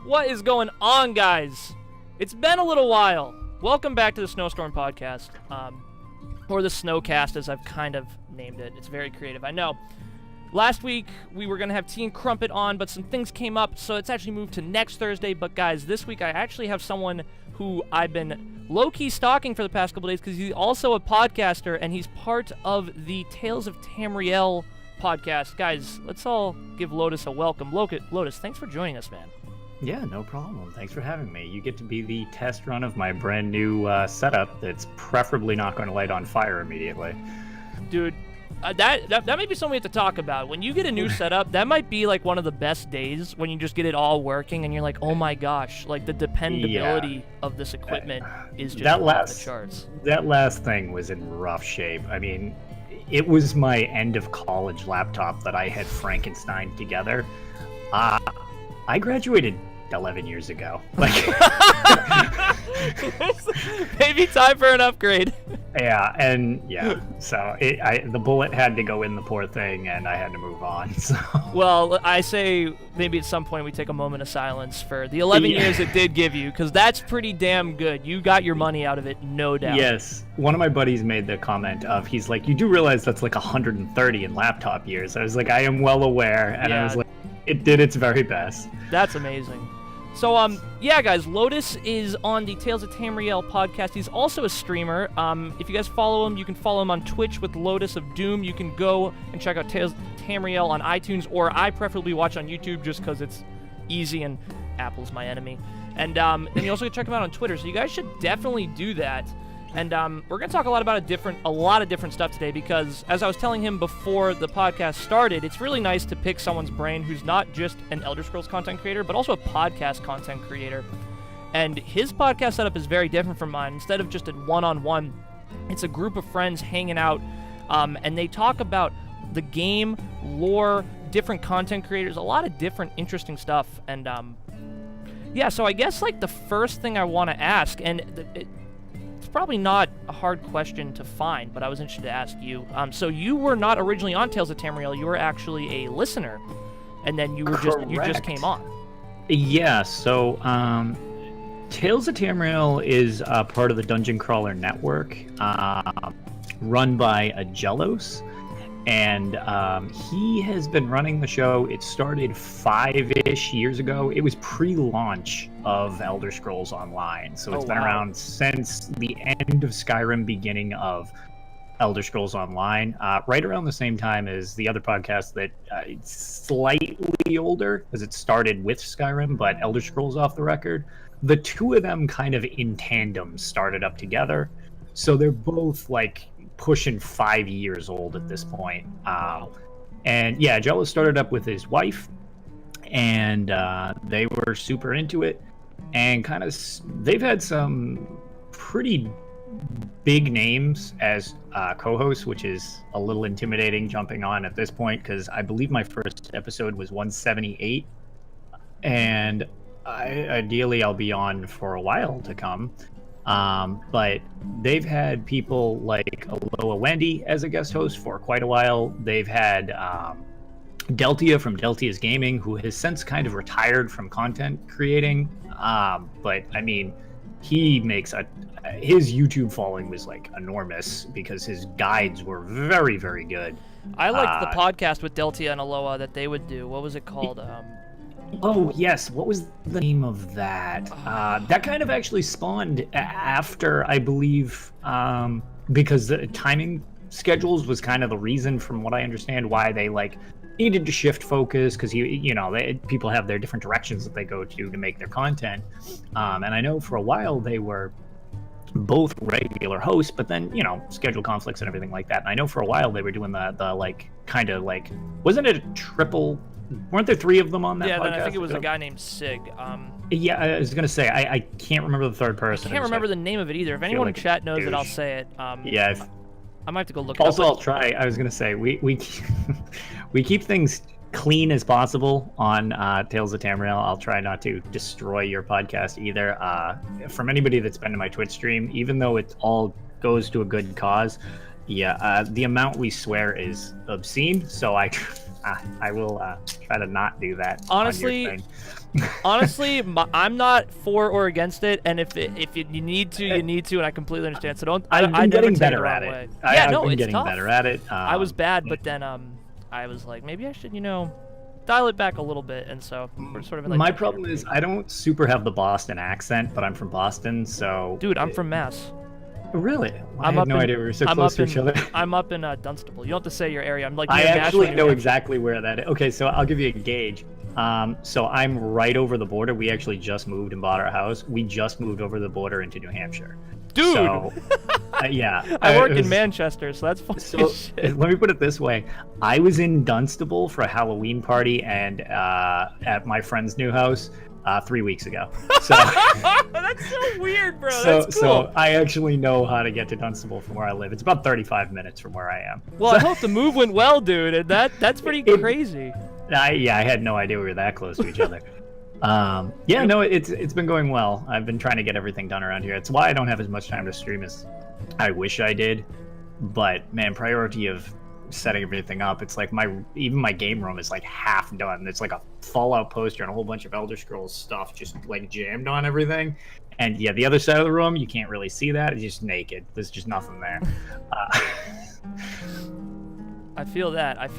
What is going on, guys? It's been a little while. Welcome back to the Snowstorm Podcast, or the Snowcast, as I've kind of named it. It's very creative, I know. Last week, we were going to have Teen Crumpet on, but some things came up, so it's actually moved to next Thursday. But guys, this week I actually have someone who I've been low-key stalking for the past couple days, because he's also a podcaster, and he's part of the Tales of Tamriel podcast. Guys, let's all give Lotus a welcome. Lotus, thanks for joining us, man. Yeah, no problem. Thanks for having me. You get to be the test run of my brand new setup that's preferably not going to light on fire immediately. Dude, that might be something we have to talk about. When you get a new setup, that might be like one of the best days when you just get it all working and you're like, oh my gosh, like the dependability of this equipment is just off the charts. That last thing was in rough shape. I mean, it was my end of college laptop that I had Frankenstein together. I graduated 11 years ago. Maybe time for an upgrade. So the bullet had to go in the poor thing, and I had to move on. So. Well, I say maybe at some point we take a moment of silence for the 11 years it did give you, because that's pretty damn good. You got your money out of it, no doubt. Yes. One of my buddies made the comment of, he's like, you do realize that's like 130 in laptop years. I was like, I am well aware, and I was like, it did its very best. That's amazing. So, yeah, guys, Lotus is on the Tales of Tamriel podcast. He's also a streamer. If you guys follow him, you can follow him on Twitch with LotusOfDoom. You can go and check out Tales of Tamriel on iTunes, or I preferably watch on YouTube just because it's easy and Apple's my enemy. And you also can check him out on Twitter, so you guys should definitely do that. And we're going to talk a lot about a lot of different stuff today, because as I was telling him before the podcast started, it's really nice to pick someone's brain who's not just an Elder Scrolls content creator, but also a podcast content creator. And his podcast setup is very different from mine. Instead of just a one-on-one, it's a group of friends hanging out, and they talk about the game, lore, different content creators, a lot of different interesting stuff. And yeah, so I guess like the first thing I want to ask, and it's probably not a hard question to find, but I was interested to ask you. So you were not originally on Tales of Tamriel. You were actually a listener, and then you just came on. Yeah. So Tales of Tamriel is part of the Dungeon Crawler Network, run by Agelos, and he has been running the show. It started 5-ish years ago. It was pre-launch of Elder Scrolls Online, so it's been around since the end of Skyrim, beginning of Elder Scrolls Online, right around the same time as the other podcast that it's slightly older, because it started with Skyrim, but Elder Scrolls Off the Record. The two of them kind of in tandem started up together, so they're both like pushing 5 years old at this point. And yeah, Jello started up with his wife, and they were super into it, and kind of they've had some pretty big names as co-hosts, which is a little intimidating jumping on at this point, because I believe my first episode was 178, and ideally I'll be on for a while to come. But they've had people like Aloha Wendy as a guest host for quite a while. They've had Deltia from Deltia's Gaming, who has since kind of retired from content creating. But I mean, he makes his YouTube following was like enormous because his guides were very, very good. I liked the podcast with Deltia and Aloha that they would do. What was it called? Oh, yes. What was the name of that? That kind of actually spawned after, I believe, because the timing schedules was kind of the reason, from what I understand, why they like needed to shift focus, because people have their different directions that they go to make their content. And I know for a while they were both regular hosts, but then, schedule conflicts and everything like that. And I know for a while they were doing the like, kind of like, wasn't it a triple... Weren't there 3 of them on that podcast? Yeah, I think it was a guy named Sig. Yeah, I was going to say, I can't remember the third person. I can't remember the name of it either. If anyone in chat knows it, I'll say it. Yeah. I might have to go look also, it up. I'll try. I was going to say, we keep things clean as possible on Tales of Tamriel. I'll try not to destroy your podcast either. From anybody that's been to my Twitch stream, even though it all goes to a good cause, the amount we swear is obscene, so I will try to not do that. Honestly, Honestly, I'm not for or against it, and if you need to, you need to, and I completely understand. So don't. I've been never getting take better the at wrong it. way. I've No, been it's getting tough. better at it. I was bad, but then I was like, maybe I should, dial it back a little bit, and so we're sort of in like. My problem is I don't super have the Boston accent, but I'm from Boston, so. Dude, I'm from Mass. Really? I had no idea we were so close to each other. I'm up in Dunstable. You don't have to say your area. I'm like. I near actually Nashville, know exactly where that is. Okay, so I'll give you a gauge. So I'm right over the border. We actually just moved and bought our house. We just moved over the border into New Hampshire. Dude! So, yeah. I work in Manchester, so that's funny shit. Let me put it this way. I was in Dunstable for a Halloween party and at my friend's new house 3 weeks ago. So that's so weird, bro. That's cool. So I actually know how to get to Dunstable from where I live. It's about 35 minutes from where I am. Well, I hope the move went well, dude. And that's pretty crazy. I had no idea we were that close to each other. No, it's been going well. I've been trying to get everything done around here. It's why I don't have as much time to stream as I wish I did. But man, priority of setting everything up, it's like even my game room is like half done. It's like a Fallout poster and a whole bunch of Elder Scrolls stuff just like jammed on everything. And yeah, the other side of the room, you can't really see that. It's just naked. There's just nothing there. I feel that.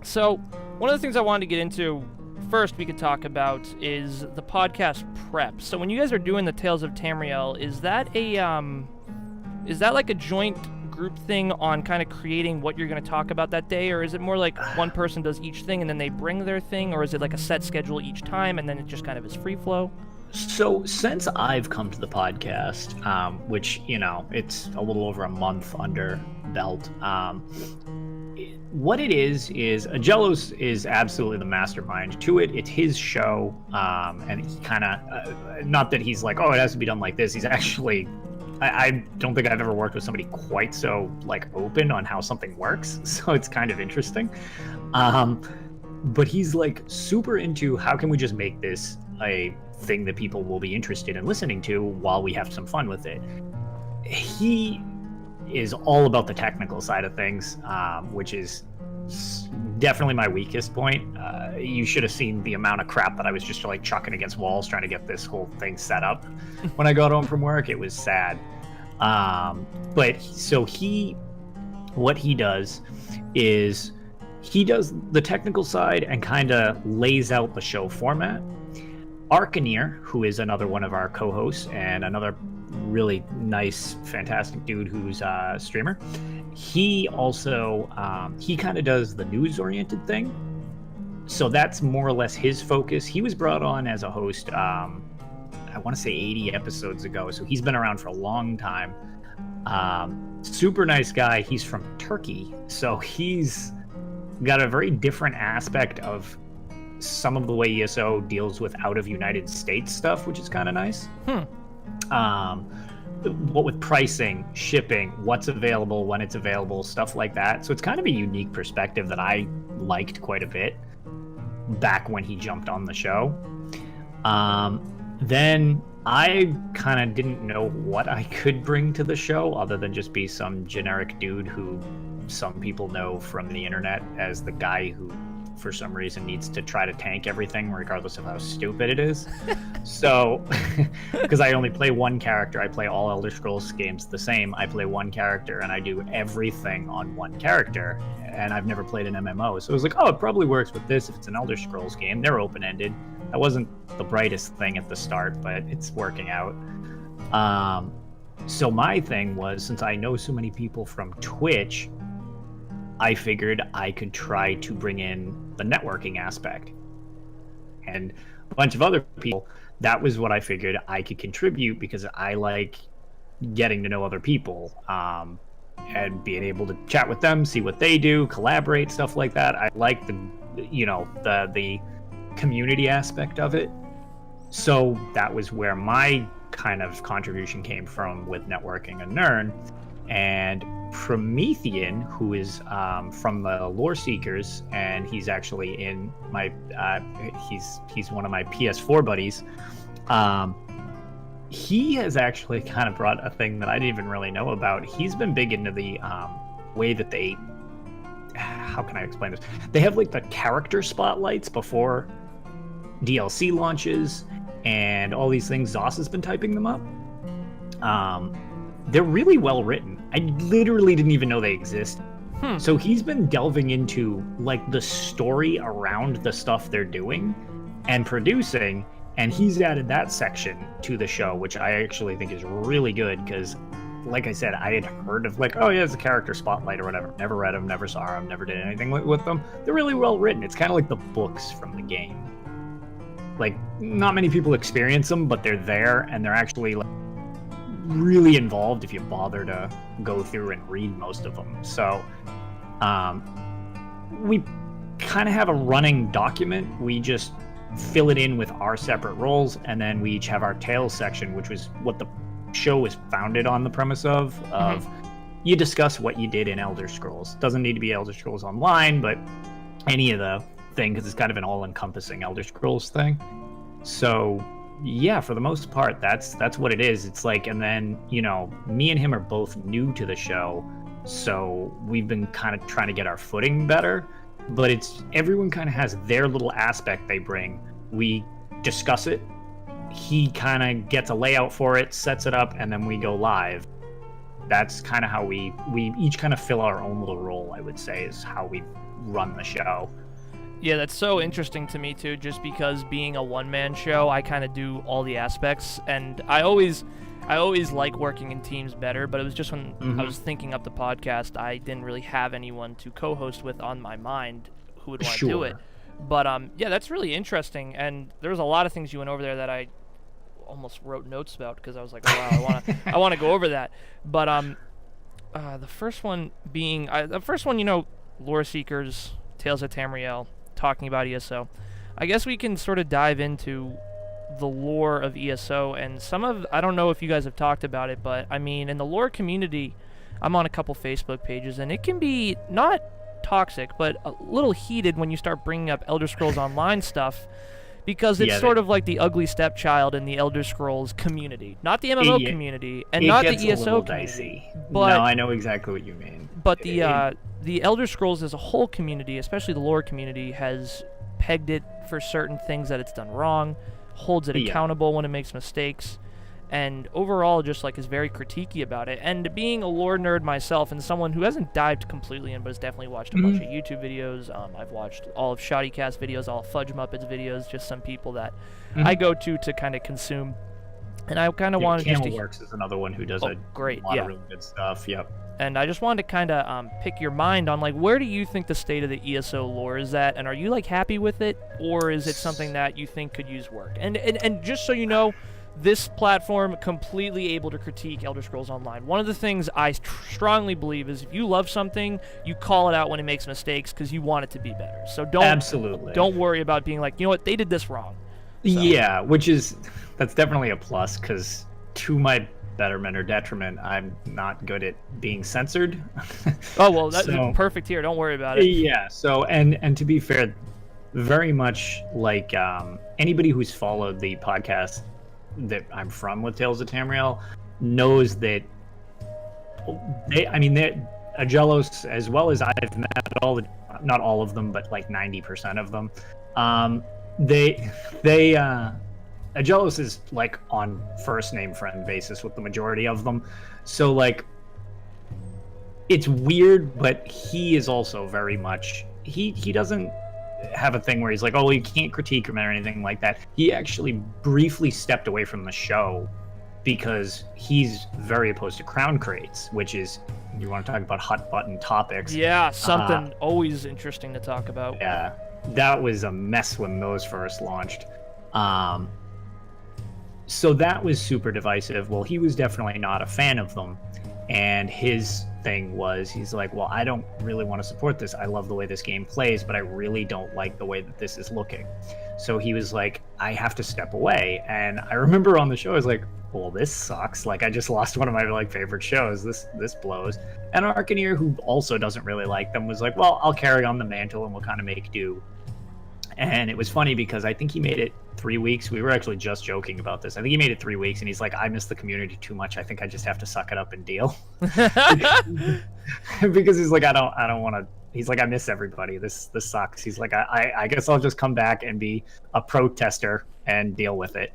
So one of the things I wanted to get into first we could talk about is the podcast prep. So when you guys are doing the Tales of Tamriel, is that like a joint group thing on kind of creating what you're going to talk about that day, or is it more like one person does each thing and then they bring their thing, or is it like a set schedule each time and then it just kind of is free flow? So since I've come to the podcast, which, it's a little over a month under belt, what it is Jellos is absolutely the mastermind to it. It's his show, and he kind of, not that he's like, oh, it has to be done like this. He's actually, I don't think I've ever worked with somebody quite so like open on how something works. So it's kind of interesting. But he's like super into how can we just make this a thing that people will be interested in listening to while we have some fun with it. He is all about the technical side of things, which is definitely my weakest point. You should have seen the amount of crap that I was just like chucking against walls trying to get this whole thing set up when I got home from work. It was sad. But so what he does is he does the technical side and kind of lays out the show format. Arcaneer, who is another one of our co-hosts and another really nice, fantastic dude who's a streamer, he also he kind of does the news-oriented thing. So that's more or less his focus. He was brought on as a host, I want to say 80 episodes ago, so he's been around for a long time. Super nice guy. He's from Turkey, so he's got a very different aspect of some of the way ESO deals with out of United States stuff, which is kind of nice. What with pricing, shipping, what's available, when it's available, stuff like that. So it's kind of a unique perspective that I liked quite a bit back when he jumped on the show. Then I kind of didn't know what I could bring to the show other than just be some generic dude who some people know from the internet as the guy who for some reason needs to try to tank everything regardless of how stupid it is. So because I only play one character, I play all Elder Scrolls games the same. I play one character and I do everything on one character, and I've never played an MMO, so I was like, oh, it probably works with this if it's an Elder Scrolls game. They're open-ended. That wasn't the brightest thing at the start, but it's working out. So my thing was, since I know so many people from Twitch, I figured I could try to bring in the networking aspect. And a bunch of other people, that was what I figured I could contribute, because I like getting to know other people, and being able to chat with them, see what they do, collaborate, stuff like that. I like the community aspect of it. So that was where my kind of contribution came from with networking and Nern. And Promethean, who is from the Lore Seekers, and he's actually in my he's one of my PS4 buddies. He has actually kind of brought a thing that I didn't even really know about. He's been big into the way that how can I explain this? They have like the character spotlights before DLC launches and all these things. Zoss has been typing them up. They're really well written. I literally didn't even know they exist. So he's been delving into like the story around the stuff they're doing and producing, and he's added that section to the show, which I actually think is really good because, like I said, I had heard of like, oh yeah, it's a character spotlight or whatever. Never read them, never saw them, never did anything with them. They're really well written. It's kind of like the books from the game. Like, not many people experience them, but they're there, and they're actually like really involved if you bother to go through and read most of them. So we kind of have a running document. We just fill it in with our separate roles, and then we each have our Tales section, which was what the show was founded on the premise of you discuss what you did in Elder Scrolls. Doesn't need to be Elder Scrolls Online, but any of the thing, because it's kind of an all-encompassing Elder Scrolls thing. So yeah, for the most part, that's what it is. It's like, and then, you know, me and him are both new to the show, so we've been kind of trying to get our footing better, but it's everyone kind of has their little aspect they bring. We discuss it, he kind of gets a layout for it, sets it up, and then we go live. That's kind of how we each kind of fill our own little role, I would say, is how we run the show. Yeah, that's so interesting to me too, just because being a one-man show, I kind of do all the aspects, and I always like working in teams better, but it was just when I was thinking up the podcast, I didn't really have anyone to co-host with on my mind who would want to do it. But yeah, that's really interesting, and there was a lot of things you went over there that I almost wrote notes about because I was like, oh wow, I want to go over that. But the first one being you know, Lore Seekers, Tales of Tamriel, talking about ESO. I guess we can sort of dive into the lore of ESO, and I don't know if you guys have talked about it, but I mean, in the lore community, I'm on a couple Facebook pages, and it can be not toxic, but a little heated when you start bringing up Elder Scrolls Online stuff, because it's sort of like the ugly stepchild in the Elder Scrolls community, not the MMO community, and not the ESO community. But no, I know exactly what you mean. But the Elder Scrolls as a whole community, especially the lore community, has pegged it for certain things that it's done wrong, holds it accountable when it makes mistakes, and overall just like is very critiquey about it. And being a lore nerd myself and someone who hasn't dived completely in but has definitely watched a bunch of YouTube videos, I've watched all of Shoddycast videos, all of Fudge Muppets videos, just some people that I go to kind of consume. And I kind of wanted just to... Camelworks is another one who does a lot of really good stuff. Yep. And I just wanted to kind of pick your mind on, like, where do you think the state of the ESO lore is at? And are you, like, happy with it? Or is it something that you think could use work? And just so you know, this platform completely able to critique Elder Scrolls Online. One of the things I strongly believe is if you love something, you call it out when it makes mistakes because you want it to be better. So don't worry about being like, you know what, they did this wrong. So. Yeah, that's definitely a plus, because to my betterment or detriment, I'm not good at being censored. Oh, well, that's perfect here. Don't worry about it. Yeah, so, and to be fair, very much like anybody who's followed the podcast that I'm from with Tales of Tamriel knows that they're Agelos, as well as I've met not all of them, but like 90% of them. Agelos is like on first name friend basis with the majority of them. So like, it's weird, but he is also very much, he doesn't have a thing where he's like, oh, you can't critique him or anything like that. He actually briefly stepped away from the show because he's very opposed to crown crates, which is, you want to talk about hot button topics. Yeah, something always interesting to talk about. Yeah, that was a mess when those first launched. So that was super divisive. Well, he was definitely not a fan of them. And his thing was, he's like, well, I don't really want to support this. I love the way this game plays, but I really don't like the way that this is looking. So he was like, I have to step away. And I remember on the show, I was like, well, this sucks. Like, I just lost one of my like favorite shows. This blows. And Arcaneer, who also doesn't really like them, was like, well, I'll carry on the mantle and we'll kind of make do. And it was funny because I think he made it 3 weeks. We were actually just joking about this. I think he made it 3 weeks, and he's like, I miss the community too much. I think I just have to suck it up and deal. Because he's like, I don't want to He's like, I miss everybody. This sucks. He's like, I guess I'll just come back and be a protester and deal with it.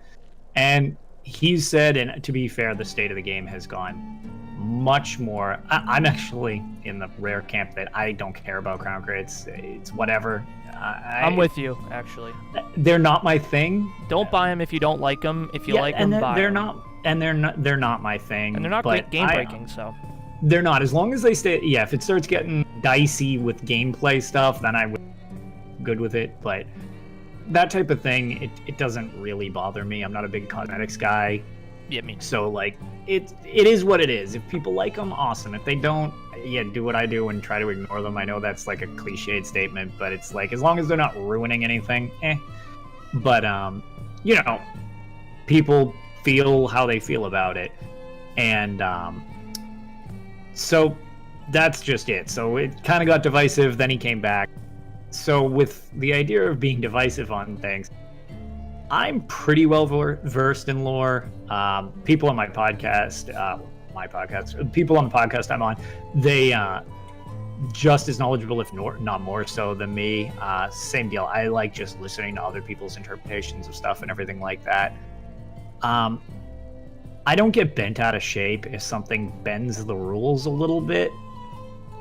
And he said, and to be fair, the state of the game has gone much more. I'm actually in the rare camp that I don't care about crown crates. It's whatever. I'm with you, actually. They're not my thing. Don't buy them if you don't like them. If you like them, buy they're them. not. And they're not my thing. And they're not great game breaking, so. They're not. As long as they stay. Yeah, if it starts getting dicey with gameplay stuff, then I would good with it. But that type of thing, it doesn't really bother me. I'm not a big cosmetics guy. Yeah, me too. So like it is what it is. If people like them, awesome. If they don't, yeah, do what I do and try to ignore them. I know that's like a cliched statement, but it's like as long as they're not ruining anything, But you know, people feel how they feel about it, and so that's just it. So it kind of got divisive. Then he came back. So with the idea of being divisive on things, I'm pretty well versed in lore. People on my podcast, people on the podcast I'm on, they just as knowledgeable, if not more so than me. Same deal. I like just listening to other people's interpretations of stuff and everything like that. I don't get bent out of shape if something bends the rules a little bit.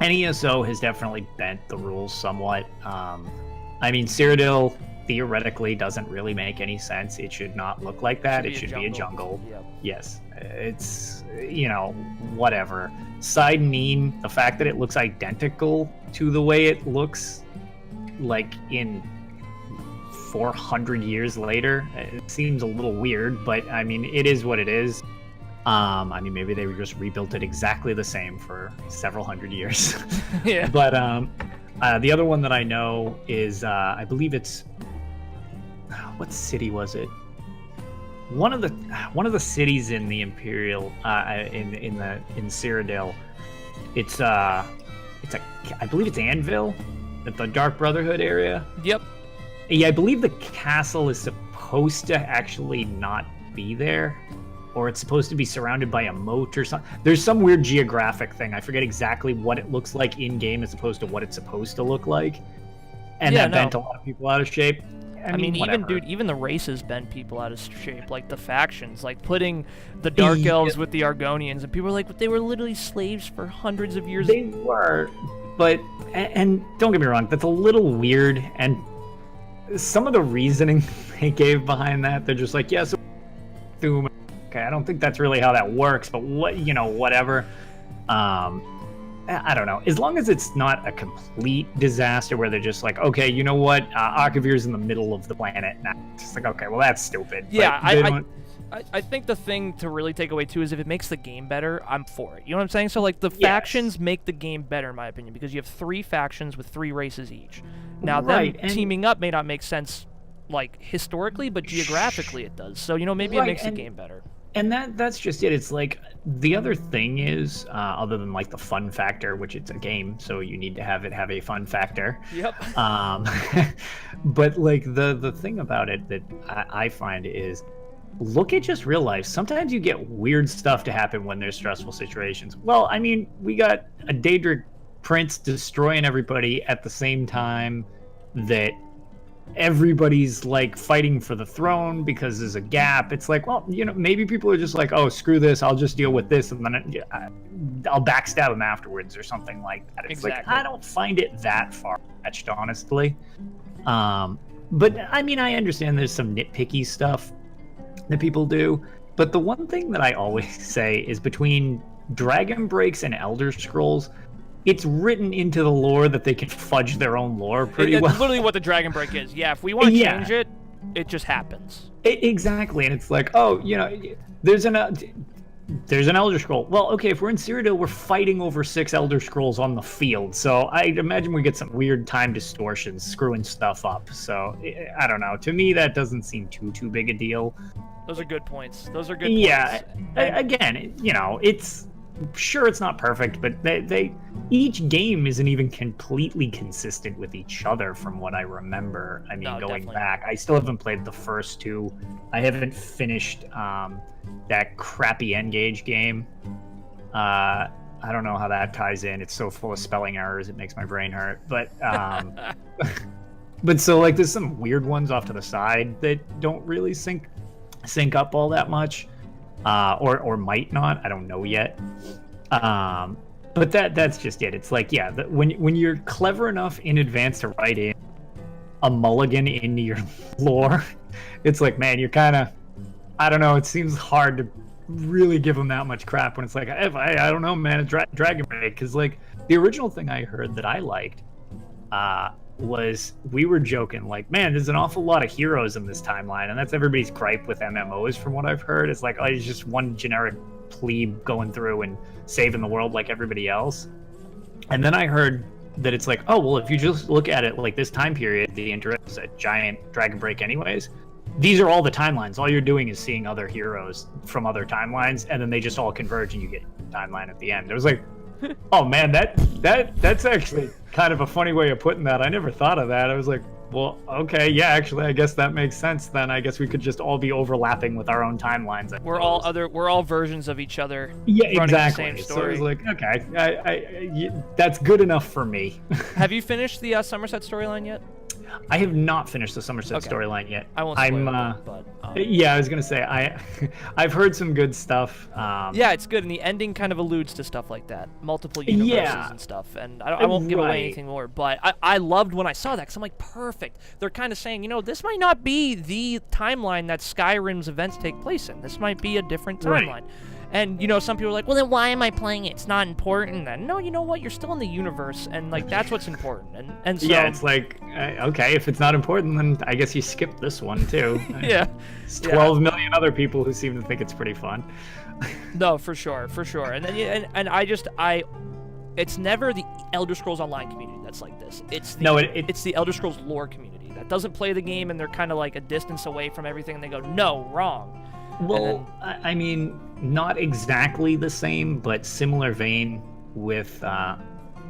And ESO has definitely bent the rules somewhat. I mean, Cyrodiil theoretically doesn't really make any sense. It should not look like that. It should be a jungle. Yep. Yes. It's, you know, whatever. Side Neen, the fact that it looks identical to the way it looks like in 400 years later, it seems a little weird, but I mean, it is what it is. I mean, maybe they just rebuilt it exactly the same for several hundred years. Yeah. But the other one that I know is, I believe it's, what city was it? One of the cities in the Imperial, in Cyrodiil. I believe it's Anvil, the Dark Brotherhood area. Yep. Yeah, I believe the castle is supposed to actually not be there, or it's supposed to be surrounded by a moat or something. There's some weird geographic thing. I forget exactly what it looks like in game as opposed to what it's supposed to look like. And that bent a lot of people out of shape. I mean even the races bent people out of shape, like the factions, like putting the Dark Elves with the Argonians, and people were like, but they were literally slaves for hundreds of years. They were, but, and don't get me wrong, that's a little weird, and some of the reasoning they gave behind that, they're just like, yeah, so Doom. Okay, I don't think that's really how that works, but whatever. I don't know. As long as it's not a complete disaster where they're just like, okay, you know what? Arcavir's in the middle of the planet now. It's just like, okay, well, that's stupid. Yeah, I think the thing to really take away, too, is if it makes the game better, I'm for it. You know what I'm saying? So, like, the factions make the game better, in my opinion, because you have 3 factions with 3 races each. Now, them teaming up may not make sense, like, historically, but geographically it does. So, maybe it makes the game better. And that's just it. It's like, the other thing is, other than like the fun factor, which it's a game, so you need to have a fun factor. Yep. But like the thing about it that I find is, look at just real life. Sometimes you get weird stuff to happen when there's stressful situations. Well, I mean, we got a Daedric prince destroying everybody at the same time that everybody's like fighting for the throne because there's a gap. It's like, well, maybe people are just like, oh, screw this, I'll just deal with this, and then I'll backstab them afterwards or something like that. It's exactly. Like, I don't find it that far-fetched, honestly. But I mean, I understand there's some nitpicky stuff that people do, but the one thing that I always say is, between Dragon Breaks and Elder Scrolls, it's written into the lore that they can fudge their own lore pretty well. That's literally what the Dragon Break is. Yeah, if we want to change it, it just happens. Exactly, and it's like, oh, there's an Elder Scroll. Well, okay, if we're in Cyrodiil, we're fighting over 6 Elder Scrolls on the field, so I'd imagine we get some weird time distortions screwing stuff up. So, I don't know. To me, that doesn't seem too big a deal. Those are good points. Again, it's... Sure, it's not perfect, but each game isn't even completely consistent with each other from what I remember. I mean, going back, I still haven't played the first 2. I haven't finished that crappy Engage game. I don't know how that ties in. It's so full of spelling errors, it makes my brain hurt. But but so like there's some weird ones off to the side that don't really sync up all that much, or might not. I don't know yet. But that's just it. It's like, yeah, when you're clever enough in advance to write in a mulligan into your lore, it's like, man, you're kind of, I don't know. It seems hard to really give them that much crap when it's like, I don't know, man, it's Dragon Break. Because like the original thing I heard that I liked was, we were joking like, man, there's an awful lot of heroes in this timeline, and that's everybody's gripe with MMOs from what I've heard. It's like, oh, it's just one generic plebe going through and saving the world like everybody else. And then I heard that it's like, oh, well, if you just look at it like this time period, the interest is a giant Dragon Break anyways. These are all the timelines. All you're doing is seeing other heroes from other timelines, and then they just all converge and you get a timeline at the end. It was like, oh man, that's actually kind of a funny way of putting that. I never thought of that. I was like, well, okay, yeah, actually, I guess that makes sense. Then I guess we could just all be overlapping with our own timelines. We're all versions of each other. Yeah, running exactly. The same story. So I was like, okay, that's good enough for me. Have you finished the Somerset storyline yet? I have not finished the Somerset storyline yet. I won't spoil it, but yeah, I was gonna say I've heard some good stuff. Yeah, it's good, and the ending kind of alludes to stuff like that, multiple universes and stuff. And I won't give away anything more, but I loved when I saw that, because I'm like, perfect. They're kind of saying, this might not be the timeline that Skyrim's events take place in. This might be a different timeline. Right. And, some people are like, well, then why am I playing it? It's not important. And no, you know what? You're still in the universe, and, like, that's what's important. And so... Yeah, it's like, okay, if it's not important, then I guess you skip this one, too. Yeah. It's 12 million other people who seem to think it's pretty fun. No, for sure. And then, it's never the Elder Scrolls Online community that's like this. It's the Elder Scrolls lore community that doesn't play the game, and they're kind of like a distance away from everything, and they go, no, wrong. Well, I mean, not exactly the same, but similar vein with,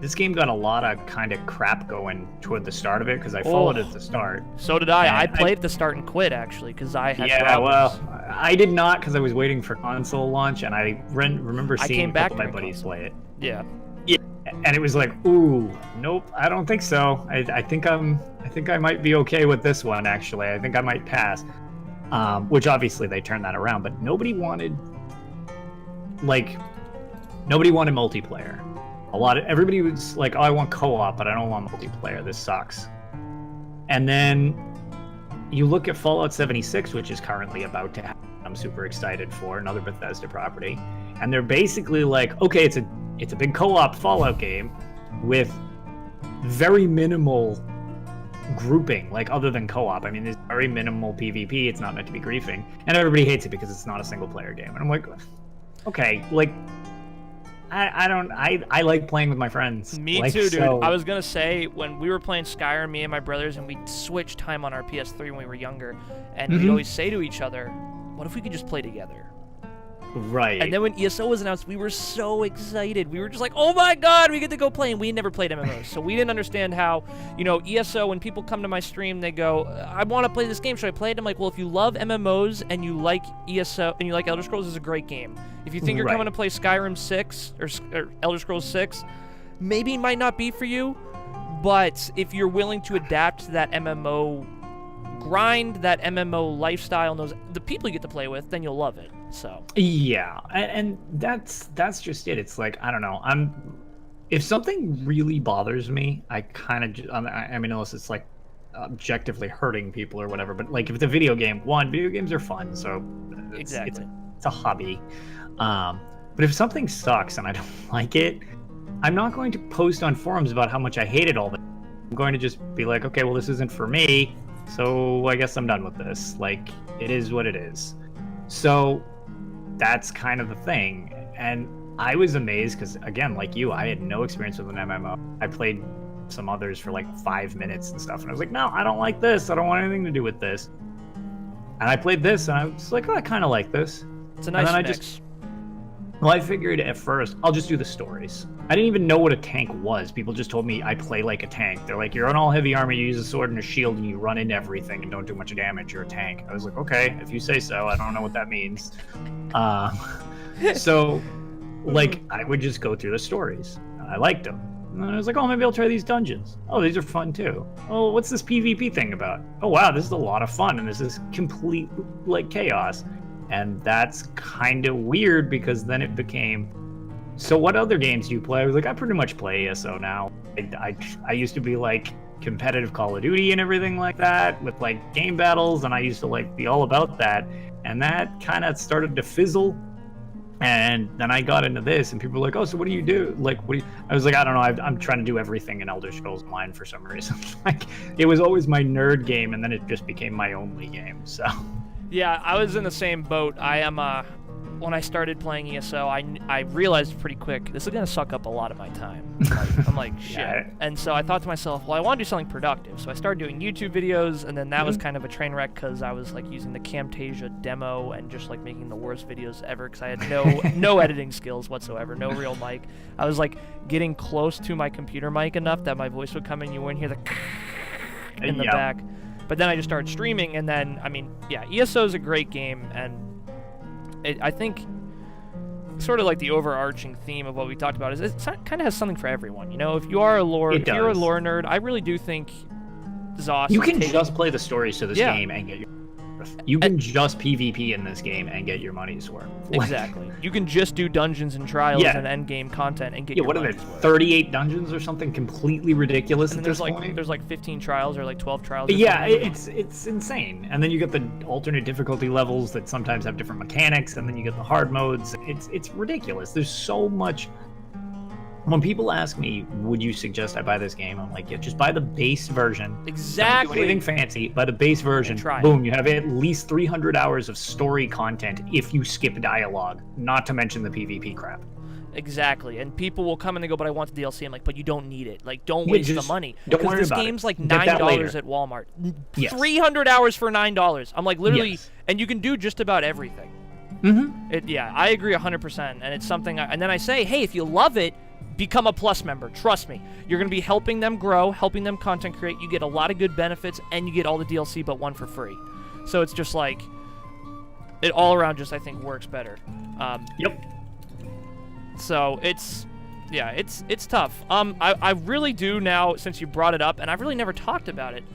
this game got a lot of kind of crap going toward the start of it, because I followed it at the start. So did I. I played at the start and quit, actually, because I had problems. Well, I did not, because I was waiting for console launch, and I remember seeing a couple of my buddies play it. Yeah. Yeah, and it was like, ooh, nope, I don't think so. I think I might be okay with this one, actually. I think I might pass. Which obviously they turned that around, but nobody wanted multiplayer. Everybody was like, oh, I want co-op, but I don't want multiplayer. This sucks. And then you look at Fallout 76, which is currently about to happen. I'm super excited for another Bethesda property, and they're basically like, okay, it's a big co-op Fallout game with very minimal grouping, like other than co-op. I mean, there's very minimal PvP. It's not meant to be griefing, and everybody hates it because it's not a single player game. And I'm like, okay, like I like playing with my friends. Me too, dude. So... I was gonna say, when we were playing Skyrim, me and my brothers, and we'd switch time on our PS3 when we were younger, and we'd always say to each other, what if we could just play together? Right. And then when ESO was announced, we were so excited. We were just like, oh my god, we get to go play. And we never played MMOs. So we didn't understand how, ESO, when people come to my stream, they go, I want to play this game. Should I play it? I'm like, well, if you love MMOs and you like ESO and you like Elder Scrolls, it's a great game. If you think you're coming to play Skyrim 6 or Elder Scrolls 6, maybe it might not be for you. But if you're willing to adapt to that MMO grind, that MMO lifestyle, and the people you get to play with, then you'll love it. So yeah, and that's just it. It's like, I don't know, if something really bothers me, I kind of, I mean, unless it's like objectively hurting people or whatever, but like if it's a video game, video games are fun, so exactly, it's a hobby. But if something sucks and I don't like it, I'm not going to post on forums about how much I hate it all. I'm going to just be like, okay, well, this isn't for me, so I guess I'm done with this. Like, it is what it is. So that's kind of the thing. And I was amazed because, again, like you, I had no experience with an MMO. I played some others for like 5 minutes and stuff, and I was like, no, I don't like this. I don't want anything to do with this. And I played this, and I was like, oh, I kind of like this. It's a nice mix. I figured at first, I'll just do the stories. I didn't even know what a tank was. People just told me I play like a tank. They're like, you're on all heavy armor, you use a sword and a shield, and you run into everything and don't do much damage. You're a tank. I was like, okay, if you say so. I don't know what that means. So Like, I would just go through the stories. I liked them. And then I was like, oh, maybe I'll try these dungeons. Oh, these are fun too. Oh, what's this PvP thing about? Oh, wow, this is a lot of fun, and this is complete, like, chaos. And that's kind of weird, because then it became, so what other games do you play? I was like, I pretty much play ESO now. I used to be, like, competitive Call of Duty and everything like that, with, like, game battles, and I used to, like, be all about that. And that kind of started to fizzle. And then I got into this, and people were like, oh, so what do you do? Like, what do you... I was like, I don't know, I'm trying to do everything in Elder Scrolls Online for some reason. Like, it was always my nerd game, and then it just became my only game, so... Yeah, I was in the same boat. When I started playing ESO, I realized pretty quick, this is going to suck up a lot of my time. I'm like, shit. Yeah. And so I thought to myself, well, I want to do something productive. So I started doing YouTube videos, and then that was kind of a train wreck, because I was, like, using the Camtasia demo and just, like, making the worst videos ever, because I had no editing skills whatsoever, no real mic. I was, like, getting close to my computer mic enough that my voice would come in, you wouldn't hear the in the back. But then I just started streaming, and then, I mean, yeah, ESO is a great game, and I think sort of like the overarching theme of what we talked about is it kind of has something for everyone. You know, if you are a lore, if you're a lore nerd, I really do think ZOS. You can just play the stories to this game and get your. You can just PvP in this game and get your money's worth. Exactly. You can just do dungeons and trials and end game content and get your money's worth. What are there, 38 dungeons or something completely ridiculous at this point? There's like 15 trials or like 12 trials. Yeah, it's insane. And then you get the alternate difficulty levels that sometimes have different mechanics, and then you get the hard modes. It's ridiculous. There's so much. When people ask me, would you suggest I buy this game? I'm like, yeah, just buy the base version. Exactly. Don't do anything fancy. Buy the base version. Boom, you have at least 300 hours of story content if you skip dialogue, not to mention the PvP crap. Exactly. And people will come and they go, but I want the DLC. I'm like, but you don't need it. Like, don't waste the money. Don't worry about it. Because this game's like $9 at Walmart. Yes. 300 hours for $9. I'm like, literally, and you can do just about everything. Mm-hmm. Yeah, I agree 100%. And it's something, and then I say, hey, if you love it, become a Plus member. Trust me. You're going to be helping them grow, helping them content create. You get a lot of good benefits, and you get all the DLC but one for free. So it's just like, it all around just, I think, works better. Yep. So it's tough. I really do now, since you brought it up, and I've really never talked about it.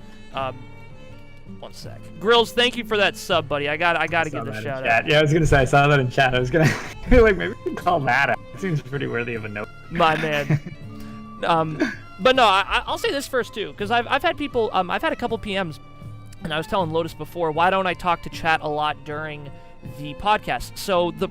One sec. Grills, thank you for that sub, buddy. I gotta give the shout out. Yeah, I was gonna say I saw that in chat. I was gonna be like, maybe we can call that out. It seems pretty worthy of a note. My man. But no, I'll say this first too, because I've had people. I've had a couple PMs, and I was telling Lotus before, why don't I talk to chat a lot during the podcast? So the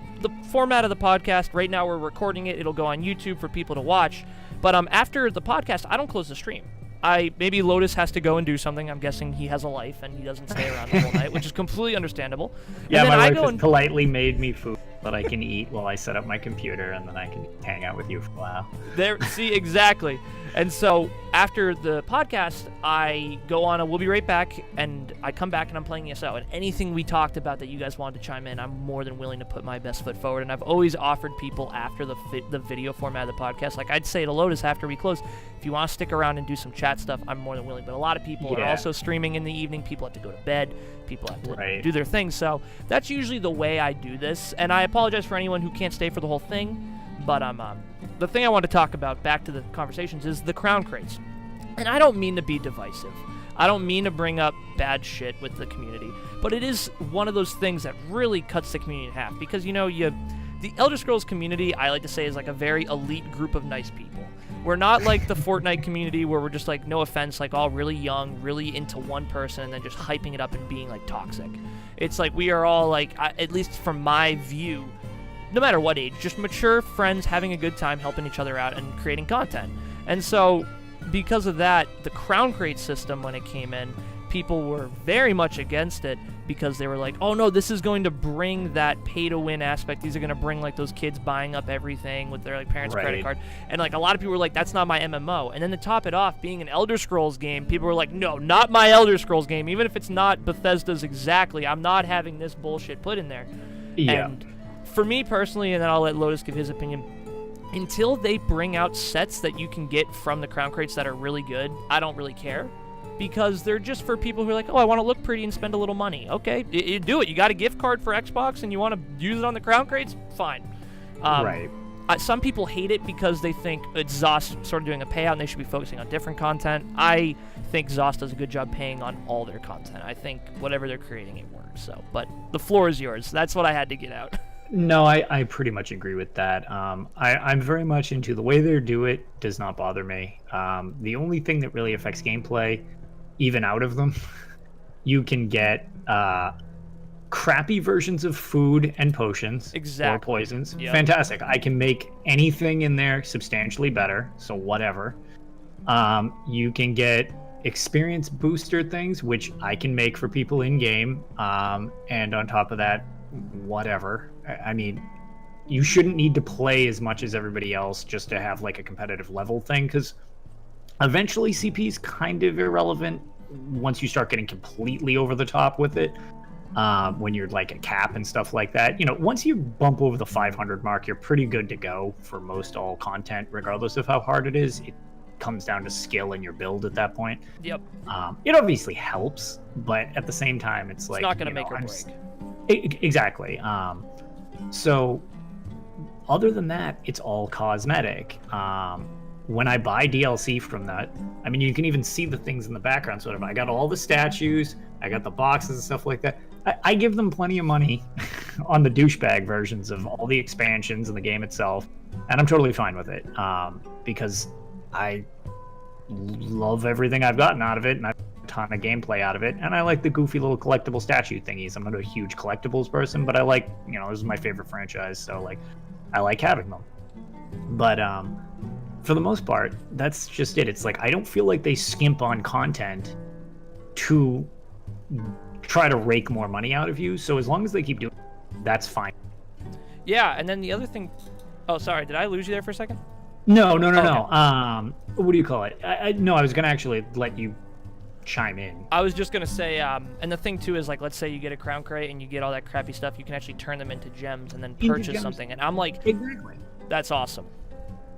format of the podcast right now, we're recording it. It'll go on YouTube for people to watch. But after the podcast, I don't close the stream. Maybe Lotus has to go and do something. I'm guessing he has a life and he doesn't stay around the whole night, which is completely understandable. Yeah, my wife has politely made me food that I can eat while I set up my computer, and then I can hang out with you for a while. See, exactly. And so after the podcast, I go on, and we'll be right back, and I come back and I'm playing ESO. And anything we talked about that you guys wanted to chime in, I'm more than willing to put my best foot forward. And I've always offered people after the video format of the podcast, like I'd say to Lotus after we close, if you want to stick around and do some chat stuff, I'm more than willing. But a lot of people are also streaming in the evening. People have to go to bed. People have to do their thing. So that's usually the way I do this. And I apologize for anyone who can't stay for the whole thing. But the thing I want to talk about, back to the conversations, is the crown crates. And I don't mean to be divisive. I don't mean to bring up bad shit with the community. But it is one of those things that really cuts the community in half. Because, the Elder Scrolls community, I like to say, is like a very elite group of nice people. We're not like the Fortnite community where we're just like, no offense, like all really young, really into one person, and then just hyping it up and being like toxic. It's like we are all like, at least from my view, no matter what age, just mature friends having a good time, helping each other out, and creating content. And so, because of that, the crown crate system, when it came in, people were very much against it, because they were like, oh no, this is going to bring that pay-to-win aspect. These are going to bring like those kids buying up everything with their like parents' credit card. And like a lot of people were like, that's not my MMO. And then to top it off, being an Elder Scrolls game, people were like, no, not my Elder Scrolls game. Even if it's not Bethesda's exactly, I'm not having this bullshit put in there. Yeah. And for me personally, and then I'll let Lotus give his opinion, until they bring out sets that you can get from the crown crates that are really good, I don't really care. Because they're just for people who are like, oh, I want to look pretty and spend a little money. Okay, you do it. You got a gift card for Xbox and you want to use it on the crown crates? Fine. some people hate it because they think it's ZOS sort of doing a payout and they should be focusing on different content. I think ZOS does a good job paying on all their content. I think whatever they're creating, it works. So, but the floor is yours. That's what I had to get out. No, I pretty much agree with that. I'm very much into the way they do it. Does not bother me. The only thing that really affects gameplay, even out of them, you can get crappy versions of food and potions or poisons. Yep. Fantastic. I can make anything in there substantially better, so whatever. You can get experience booster things, which I can make for people in game, and on top of that, whatever. I mean, you shouldn't need to play as much as everybody else just to have like a competitive level thing, because eventually CP is kind of irrelevant once you start getting completely over the top with it. When you're like a cap and stuff like that, you know, once you bump over the 500 mark, you're pretty good to go for most all content, regardless of how hard it is. It comes down to skill and your build at that point. Yep. It obviously helps, but at the same time, it's like, not going to make or break. Exactly. So other than that, it's all cosmetic. When I buy DLC from that, I mean, you can even see the things in the background. Sort of, I got all the statues, I got the boxes and stuff like that. I give them plenty of money on the douchebag versions of all the expansions and the game itself, and I'm totally fine with it, because I love everything I've gotten out of it, and I've got a ton of gameplay out of it, and I like the goofy little collectible statue thingies. I'm not a huge collectibles person, but I like, you know, this is my favorite franchise, so like, I like having them. But for the most part, that's just it. It's like, I don't feel like they skimp on content to try to rake more money out of you. So as long as they keep doing it, that's fine. Yeah, and then the other thing... Oh, sorry, did I lose you there for a second? No. What do you call it? I was going to actually let you chime in. I was just going to say, and the thing too is, like, let's say you get a crown crate and you get all that crappy stuff, you can actually turn them into gems and then purchase something. And I'm like, exactly, that's awesome.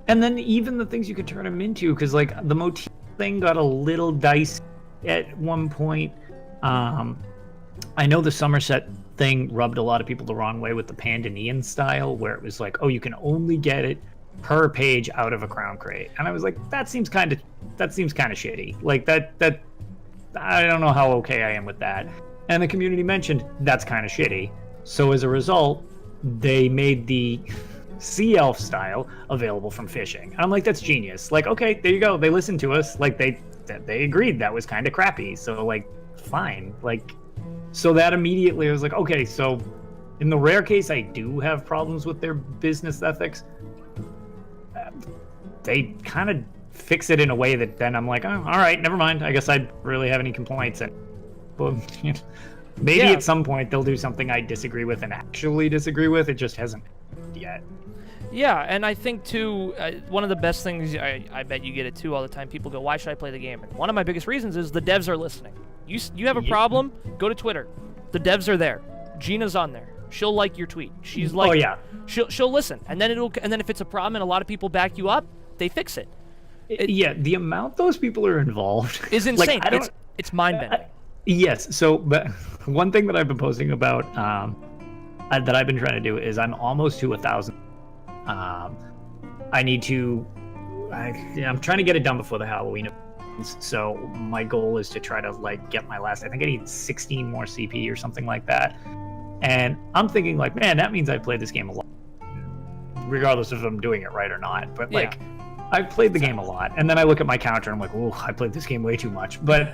And then even the things you could turn them into, because like the motif thing got a little dicey at one point. I know the Somerset thing rubbed a lot of people the wrong way with the Pandanian style, where it was like, oh, you can only get it per page out of a crown crate, and I was like, that seems kind of shitty. Like that I don't know how okay I am with that. And the community mentioned that's kind of shitty. So as a result, they made the Sea Elf style available from fishing. I'm like, that's genius. Like, okay, there you go. They listened to us. Like they agreed that was kind of crappy. So like, fine. Like, so that immediately I was like, okay, so in the rare case I do have problems with their business ethics, they kind of fix it in a way that then I'm like, oh, all right, never mind. I guess I really have any complaints. And maybe at some point they'll do something I disagree with and actually disagree with. It just hasn't yet. Yeah, and I think too, one of the best things, I bet you get it too all the time, people go, why should I play the game? And one of my biggest reasons is the devs are listening. You have a problem, go to Twitter. The devs are there. Gina's on there. She'll like your tweet. She's like, oh yeah, she'll listen, and then if it's a problem and a lot of people back you up, they fix it. The amount those people are involved is insane. Like, it's mind-bending. Yes. So, but one thing that I've been posting about, that I've been trying to do is I'm almost to 1,000. I need to. I'm trying to get it done before the Halloween events. So my goal is to try to like get my last. I think I need 16 more CP or something like that. And I'm thinking like, man, that means I played this game a lot, regardless if I'm doing it right or not. But like, I've played the game a lot, and then I look at my counter and I'm like, oh, I played this game way too much. But